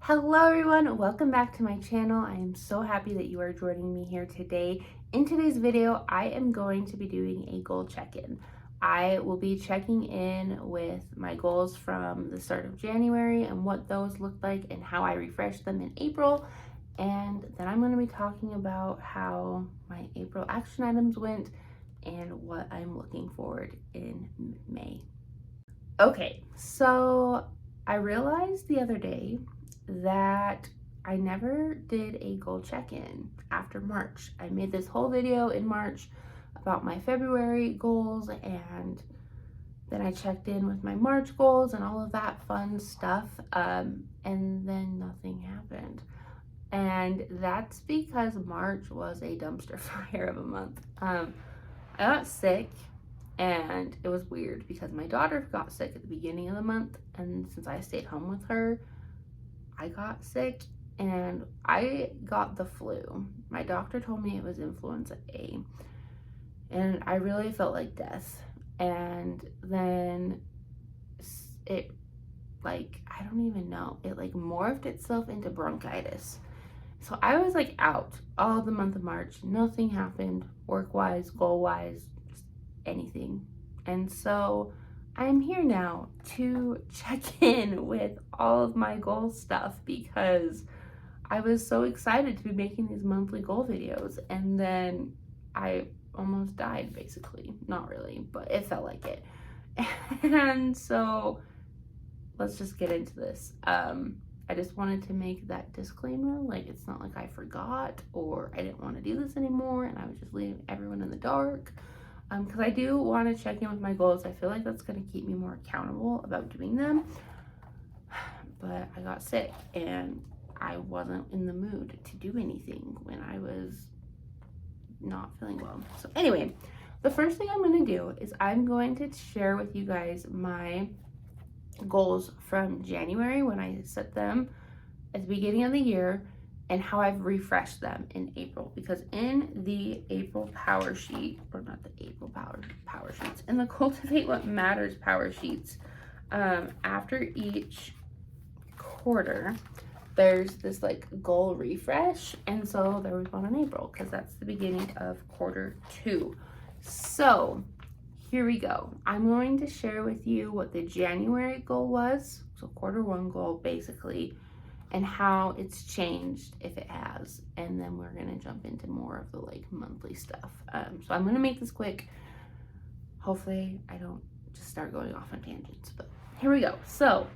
Hello everyone, welcome back to my channel. I am so happy that you are joining me here today. In today's video, I am going to be doing a goal check-in. I will be checking in with my goals from the start of January and what those looked like and how I refreshed them in April. And then I'm going to be talking about how my April action items went and what I'm looking forward in May. Okay, so I realized the other day that I never did a goal check-in after March. I made this whole video in March about my February goals, and then I checked in with my March goals and all of that fun stuff, and then nothing happened. And that's because March was a dumpster fire of a month. I got sick, and it was weird because my daughter got sick at the beginning of the month, and since I stayed home with her, I got sick and I got the flu. My doctor told me it was influenza A, and I really felt like death. And then it, I don't even know, it morphed itself into bronchitis. So I was out all the month of March. Nothing happened work-wise, goal-wise, just anything. And so I'm here now to check in with all of my goal stuff because I was so excited to be making these monthly goal videos, and then I almost died, basically. Not really, but it felt like it. And so let's just get into this. I just wanted to make that disclaimer, it's not like I forgot or I didn't want to do this anymore and I was just leaving everyone in the dark. Because I do want to check in with my goals. I feel like that's going to keep me more accountable about doing them. But I got sick and I wasn't in the mood to do anything when I was not feeling well. So anyway, the first thing I'm going to do is I'm going to share with you guys my goals from January when I set them at the beginning of the year, and how I've refreshed them in April, because in the April power sheet, or not the April power sheets, in the Cultivate What Matters power sheets, after each quarter, there's this goal refresh, and so there was one in April because that's the beginning of quarter 2. So here we go. I'm going to share with you what the January goal was, so quarter 1 goal basically, and how it's changed if it has, and then we're gonna jump into more of the monthly stuff. So I'm gonna make this quick. Hopefully I don't just start going off on tangents, but here we go. So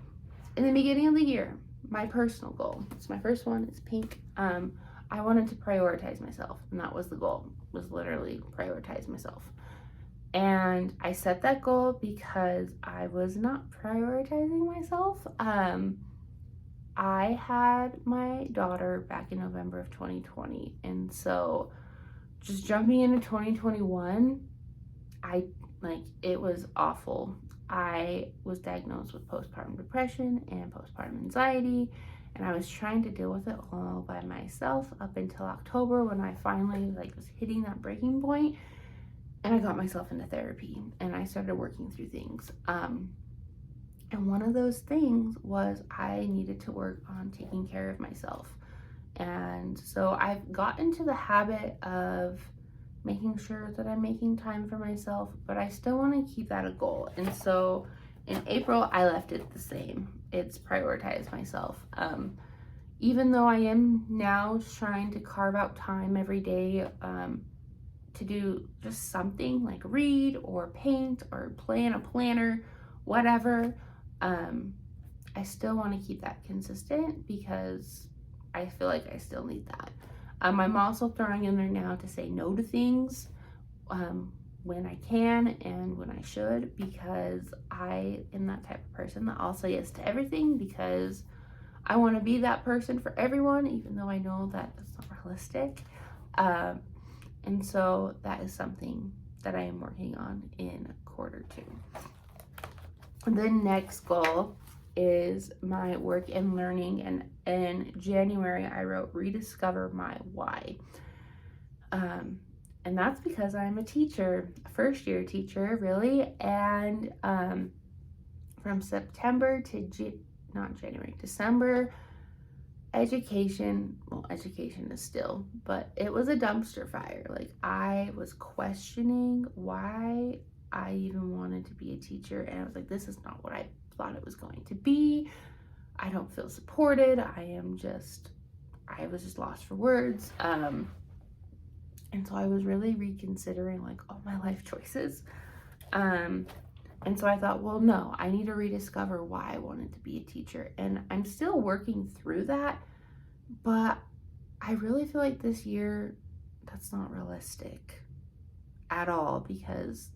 in the beginning of the year, my personal goal, so my first one is pink. I wanted to prioritize myself, and that was the goal, was literally prioritize myself. And I set that goal because I was not prioritizing myself. I had my daughter back in November of 2020, and so just jumping into 2021, it was awful. I was diagnosed with postpartum depression and postpartum anxiety, and I was trying to deal with it all by myself up until October, when I finally was hitting that breaking point, and I got myself into therapy and I started working through things. And one of those things was I needed to work on taking care of myself. And so I've got into the habit of making sure that I'm making time for myself, but I still want to keep that a goal. And so in April, I left it the same. It's prioritize myself. Even though I am now trying to carve out time every day to do just something like read or paint or play in a planner, whatever. I still want to keep that consistent because I feel like I still need that. I'm also throwing in there now to say no to things when I can and when I should, because I am that type of person that I'll say yes to everything because I want to be that person for everyone, even though I know that that's not realistic. And so that is something that I am working on in quarter 2. The next goal is my work and learning, and in January I wrote rediscover my why, and that's because I'm a teacher, a first-year teacher really, and from September to December education, well, education is still, but it was a dumpster fire. Like, I was questioning why I even wanted to be a teacher, and I was like, this is not what I thought it was going to be. I don't feel supported. I was just lost for words. And so I was really reconsidering like all my life choices. And so I thought, well, no, I need to rediscover why I wanted to be a teacher. And I'm still working through that, but I really feel like this year that's not realistic at all, because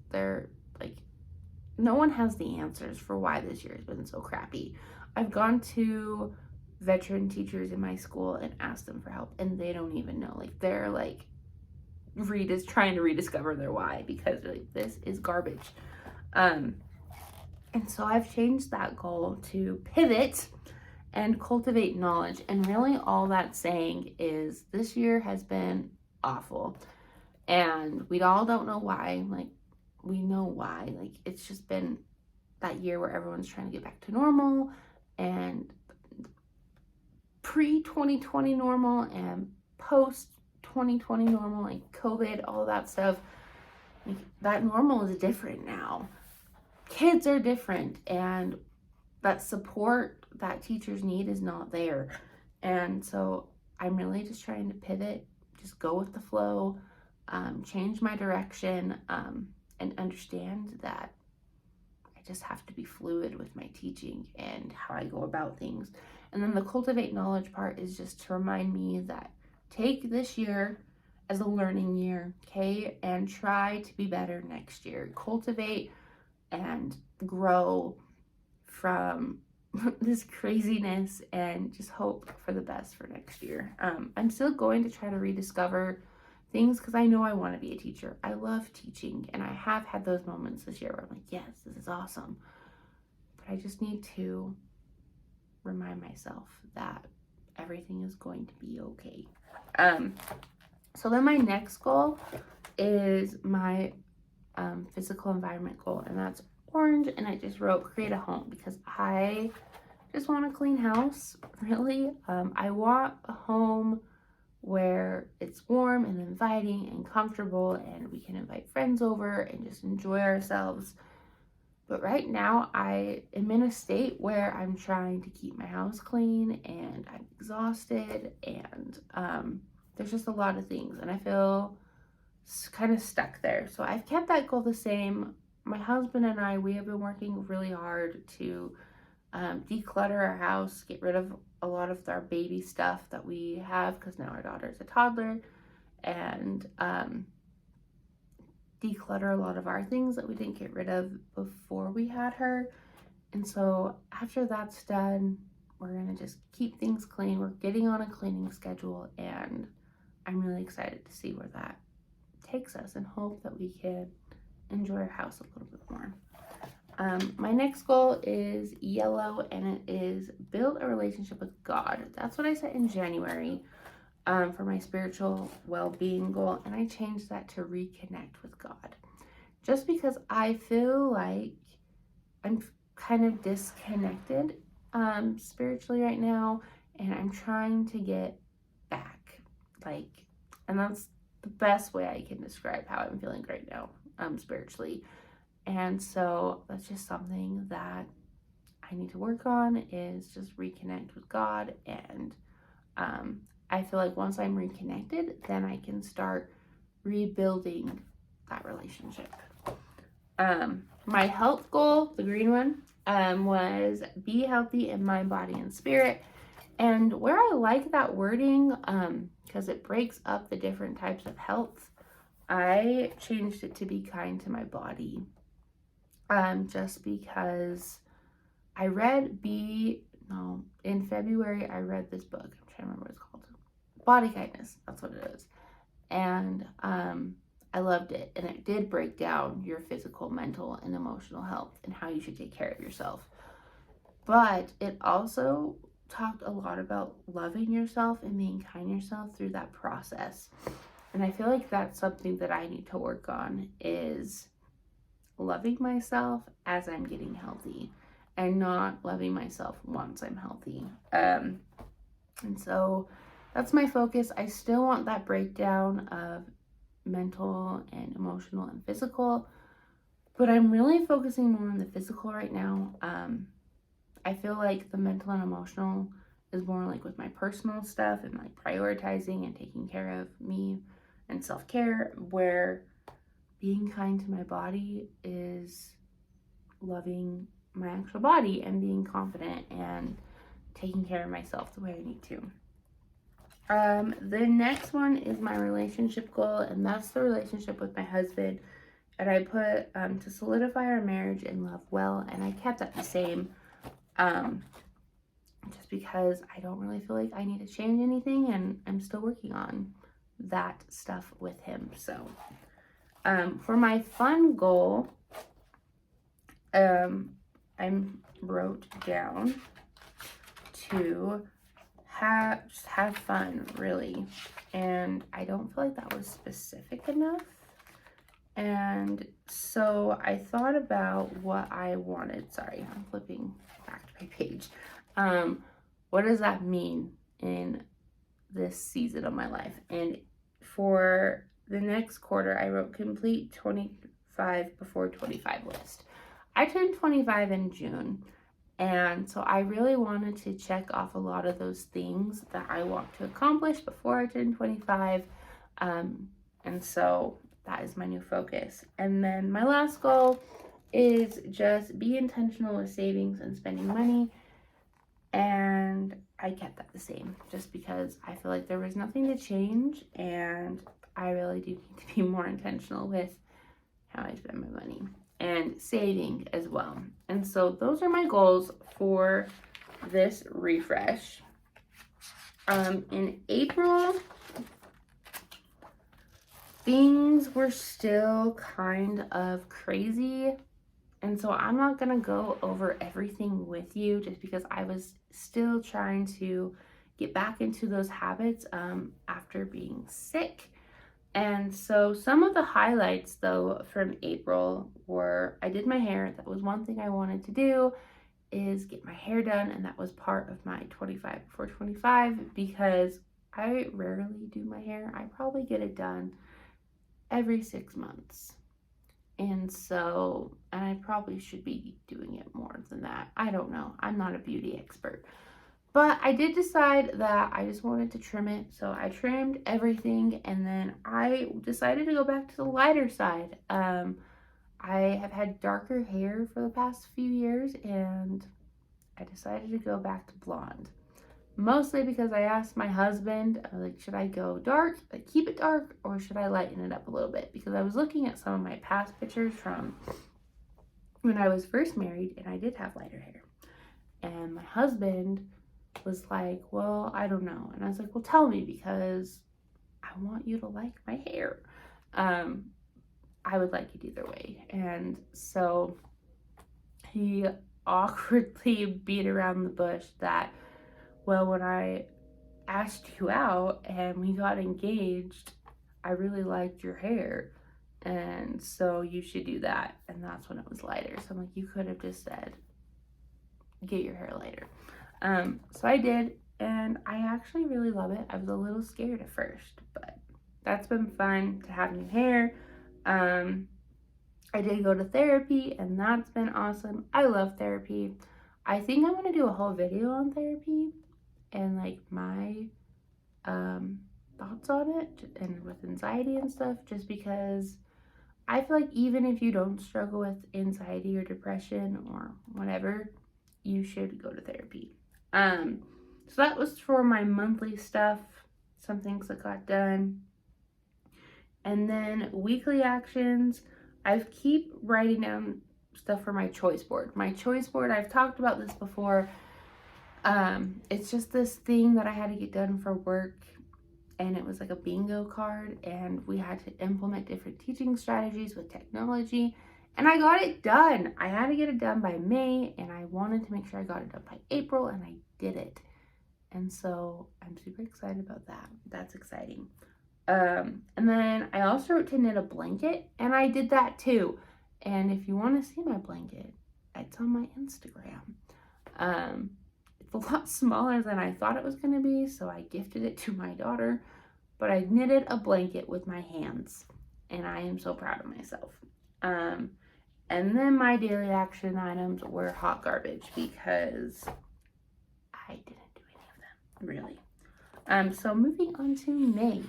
no one has the answers for why this year has been so crappy. I've gone to veteran teachers in my school and asked them for help, and they don't even know. Like, they're like trying to rediscover their why, because they're like, this is garbage. And so I've changed that goal to pivot and cultivate knowledge. And really all that's saying is this year has been awful. And we all don't know why. Like, we know why. Like, it's just been that year where everyone's trying to get back to normal, and pre-2020 normal and post-2020 normal, like COVID, all that stuff. Like, that normal is different now. Kids are different, and that support that teachers need is not there. And so I'm really just trying to pivot, just go with the flow, change my direction, and understand that I just have to be fluid with my teaching and how I go about things. And then the cultivate knowledge part is just to remind me that take this year as a learning year, okay, and try to be better next year. Cultivate and grow from this craziness, and just hope for the best for next year. I'm still going to try to rediscover things, because I know I want to be a teacher. I love teaching, and I have had those moments this year where I'm like, yes, this is awesome. But I just need to remind myself that everything is going to be okay. So then my next goal is my physical environment goal, and that's orange, and I just wrote create a home, because I just want a clean house, really. I want a home where it's warm and inviting and comfortable, and we can invite friends over and just enjoy ourselves. But right now I am in a state where I'm trying to keep my house clean, and I'm exhausted, and there's just a lot of things, and I feel kind of stuck there. So I've kept that goal the same. My husband and I, we have been working really hard to declutter our house, get rid of a lot of our baby stuff that we have, because now our daughter's a toddler, and declutter a lot of our things that we didn't get rid of before we had her. And so after that's done, we're gonna just keep things clean. We're getting on a cleaning schedule, and I'm really excited to see where that takes us, and hope that we can enjoy our house a little bit more. My next goal is yellow, and it is build a relationship with God. That's what I set in January for my spiritual well-being goal, and I changed that to reconnect with God, just because I feel like I'm kind of disconnected spiritually right now, and I'm trying to get back, and that's the best way I can describe how I'm feeling right now spiritually. And so that's just something that I need to work on, is just reconnect with God. And I feel like once I'm reconnected, then I can start rebuilding that relationship. My health goal, the green one, was be healthy in mind, body, and spirit. And where I like that wording, because it breaks up the different types of health, I changed it to be kind to my body. Just because in February, I read this book. I'm trying to remember what it's called. Body Kindness, that's what it is. And I loved it. And it did break down your physical, mental, and emotional health, and how you should take care of yourself. But it also talked a lot about loving yourself and being kind to yourself through that process. And I feel like that's something that I need to work on, is loving myself as I'm getting healthy, and not loving myself once I'm healthy. And so that's my focus. I still want that breakdown of mental and emotional and physical, but I'm really focusing more on the physical right now. I feel like the mental and emotional is more like with my personal stuff and like prioritizing and taking care of me and self-care, where being kind to my body is loving my actual body and being confident and taking care of myself the way I need to. The next one is my relationship goal, and that's the relationship with my husband. And I put to solidify our marriage and love well, and I kept that the same. Just because I don't really feel like I need to change anything, and I'm still working on that stuff with him. So for my fun goal, I wrote down to just have fun, really. And I don't feel like that was specific enough. And so I thought about what I wanted. Sorry, I'm flipping back to my page. What does that mean in this season of my life? And for the next quarter, I wrote complete 25 before 25 list. I turned 25 in June, and so I really wanted to check off a lot of those things that I want to accomplish before I turn 25. And so that is my new focus. And then my last goal is just be intentional with savings and spending money. And I kept that the same just because I feel like there was nothing to change, and I really do need to be more intentional with how I spend my money and saving as well. And so those are my goals for this refresh. In April, things were still kind of crazy. And so I'm not going to go over everything with you just because I was still trying to get back into those habits after being sick. And so some of the highlights, though, from April were I did my hair. That was one thing I wanted to do, is get my hair done. And that was part of my 25 before 25 because I rarely do my hair. I probably get it done every 6 months. And so, and I probably should be doing it more than that. I don't know. I'm not a beauty expert. But I did decide that I just wanted to trim it. So I trimmed everything, and then I decided to go back to the lighter side. I have had darker hair for the past few years, and I decided to go back to blonde. Mostly because I asked my husband, like, should I go dark, like keep it dark, or should I lighten it up a little bit? Because I was looking at some of my past pictures from when I was first married, and I did have lighter hair. And my husband was like, well, I don't know. And I was like, well, tell me, because I want you to like my hair. I would like it either way. And so he awkwardly beat around the bush that, well, when I asked you out and we got engaged, I really liked your hair, and so you should do that. And that's when it was lighter. So I'm like, you could have just said, get your hair lighter. So I did, and I actually really love it. I was a little scared at first, but that's been fun to have new hair. I did go to therapy, and that's been awesome. I love therapy. I think I'm going to do a whole video on therapy and like my thoughts on it and with anxiety and stuff, just because I feel like even if you don't struggle with anxiety or depression or whatever, you should go to therapy. So that was for my monthly stuff, some things that got done. And then weekly actions, I keep writing down stuff for my choice board. My choice board, I've talked about this before. It's just this thing that I had to get done for work, and it was like a bingo card, and we had to implement different teaching strategies with technology, and I got it done. I had to get it done by May, and I wanted to make sure I got it done by April, and I did it. And so I'm super excited about that. That's exciting. And then I also wrote to knit a blanket, and I did that too. And if you want to see my blanket, it's on my Instagram. a lot smaller than I thought it was going to be, so I gifted it to my daughter. But I knitted a blanket with my hands, and I am so proud of myself. And then my daily action items were hot garbage because I didn't do any of them, really. So moving on to May.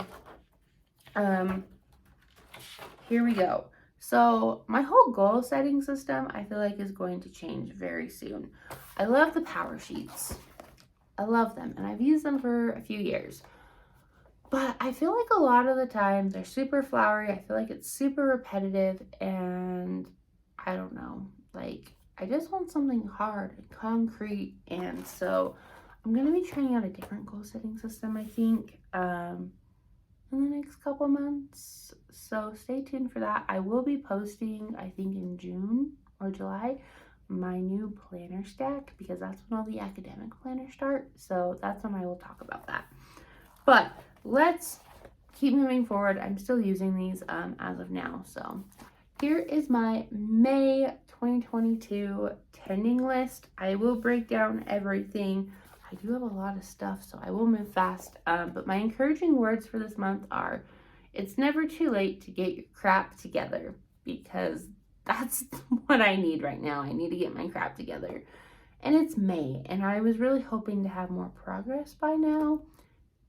Here we go. So my whole goal setting system, I feel like, is going to change very soon. I love the PowerSheets. I love them, and I've used them for a few years. But I feel like a lot of the time they're super flowery. I feel like it's super repetitive, and I don't know, like, I just want something hard and concrete. And so I'm going to be trying out a different goal setting system, I think, in the next couple months. So stay tuned for that. I will be posting, I think in June or July, my new planner stack, because that's when all the academic planners start. So that's when I will talk about that. But let's keep moving forward. I'm still using these as of now. So here is my May 2022 tending list. I will break down everything. I do have a lot of stuff, so I will move fast. But my encouraging words for this month are, it's never too late to get your crap together, because that's what I need right now. I need to get my crap together. And it's May, and I was really hoping to have more progress by now,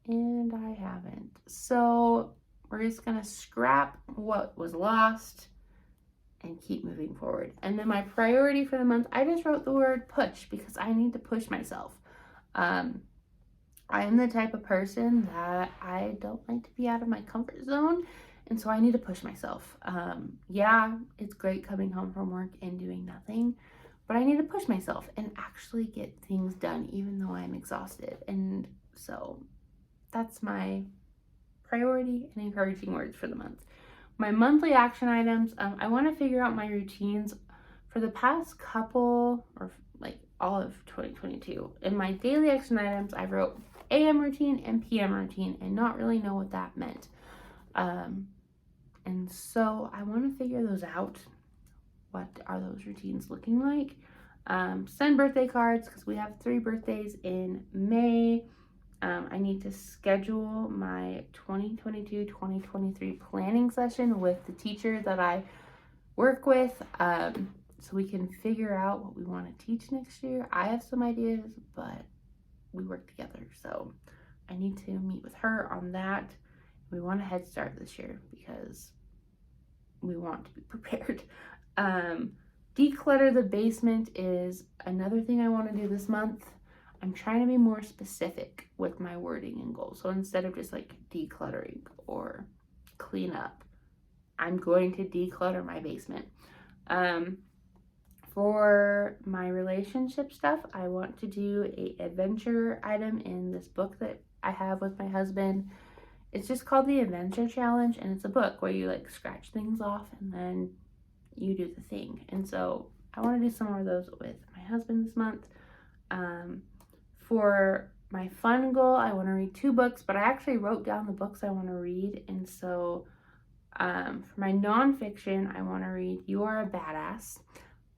and I haven't. So we're just gonna scrap what was lost and keep moving forward. And then my priority for the month, I just wrote the word push, because I need to push myself. I am the type of person that I don't like to be out of my comfort zone, and so I need to push myself. Yeah, it's great coming home from work and doing nothing, but I need to push myself and actually get things done even though I'm exhausted. And so that's my priority and encouraging words for the month. My monthly action items, I want to figure out my routines for the past couple, or like all of 2022. In my daily action items, I wrote AM routine and PM routine, and not really know what that meant. And so I want to figure those out. What are those routines looking like? Send birthday cards, because we have 3 birthdays in May. I need to schedule my 2022-2023 planning session with the teacher that I work with, so we can figure out what we want to teach next year. I have some ideas, but we work together, so I need to meet with her on that. We want a head start this year because we want to be prepared. Declutter the basement is another thing I want to do this month. I'm trying to be more specific with my wording and goals. So instead of just like decluttering or clean up, I'm going to declutter my basement. For my relationship stuff, I want to do an adventure item in this book that I have with my husband. It's just called the Adventure Challenge, and it's a book where you like scratch things off and then you do the thing. And so I want to do some more of those with my husband this month. For my fun goal, I want to read 2 books, but I actually wrote down the books I want to read. And so for my nonfiction, I want to read You Are a Badass.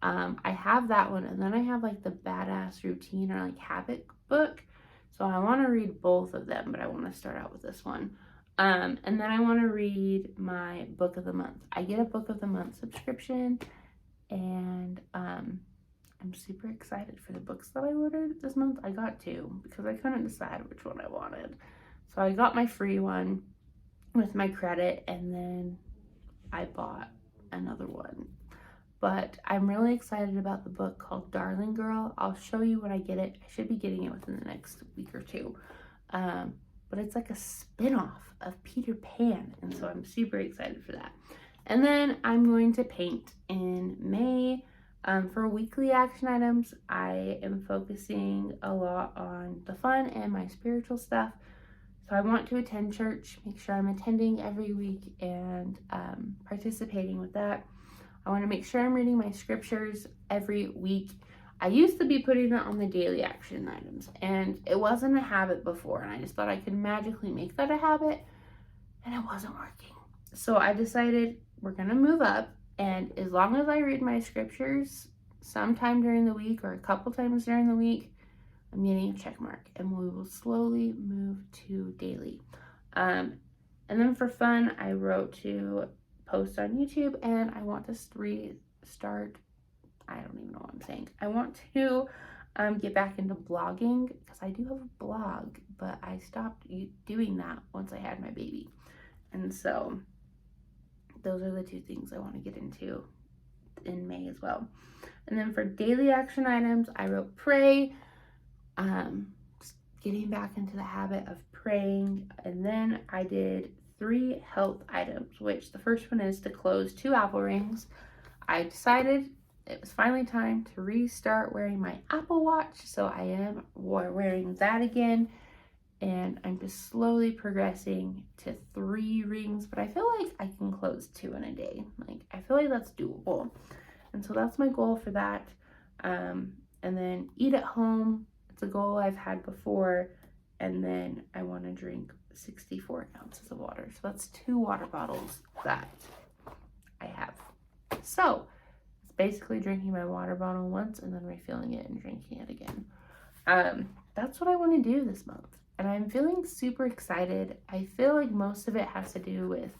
I have that one, and then I have like the Badass Routine or like Habit book. So I want to read both of them, but I want to start out with this one. And then I want to read my book of the month. I get a book of the month subscription, and I'm super excited for the books that I ordered this month. I got 2 because I couldn't decide which one I wanted. So I got my free one with my credit, and then I bought another one. But I'm really excited about the book called Darling Girl. I'll show you when I get it. I should be getting it within the next week or 2. But it's like a spin-off of Peter Pan, and so I'm super excited for that. And then I'm going to paint in May. For weekly action items, I am focusing a lot on the fun and my spiritual stuff. So I want to attend church, make sure I'm attending every week and participating with that. I want to make sure I'm reading my scriptures every week. I used to be putting that on the daily action items, and it wasn't a habit before, and I just thought I could magically make that a habit, and it wasn't working. So I decided we're going to move up, and as long as I read my scriptures sometime during the week or a couple times during the week, I'm getting a check mark, and we will slowly move to daily. And then for fun, I wrote to post on YouTube, and I want to restart. I don't even know what I'm saying. I want to get back into blogging, because I do have a blog, but I stopped doing that once I had my baby. And so those are the two things I want to get into in May as well. And then for daily action items, I wrote pray, just getting back into the habit of praying. And then I did 3 health items, which the first one is to close 2 Apple rings. I decided it was finally time to restart wearing my Apple Watch, so I am wearing that again. And I'm just slowly progressing to 3 rings, but I feel like I can close 2 in a day. Like, I feel like that's doable. And so that's my goal for that. And then eat at home. It's a goal I've had before. And then I want to drink 64 ounces of water. So that's 2 water bottles that I have. So it's basically drinking my water bottle once and then refilling it and drinking it again. That's what I want to do this month. And I'm feeling super excited. I feel like most of it has to do with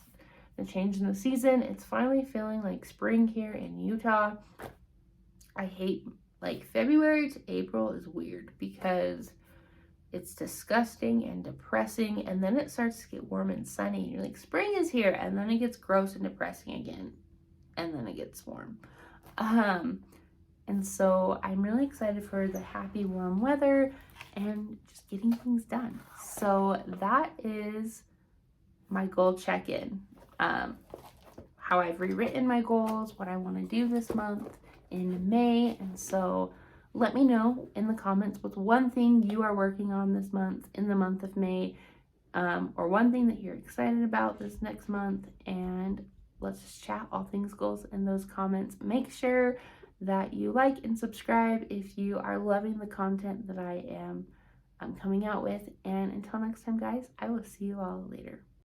the change in the season. It's finally feeling like spring here in Utah. I hate, like, February to April is weird because it's disgusting and depressing, and then it starts to get warm and sunny, and you're like, spring is here, and then it gets gross and depressing again, and then it gets warm. And so I'm really excited for the happy warm weather and just getting things done. So that is my goal check-in. How I've rewritten my goals, what I want to do this month in May. And so let me know in the comments what's one thing you are working on this month in the month of May, or one thing that you're excited about this next month, and let's just chat all things goals in those comments. Make sure that you like and subscribe if you are loving the content that I am coming out with. And until next time, guys, I will see you all later.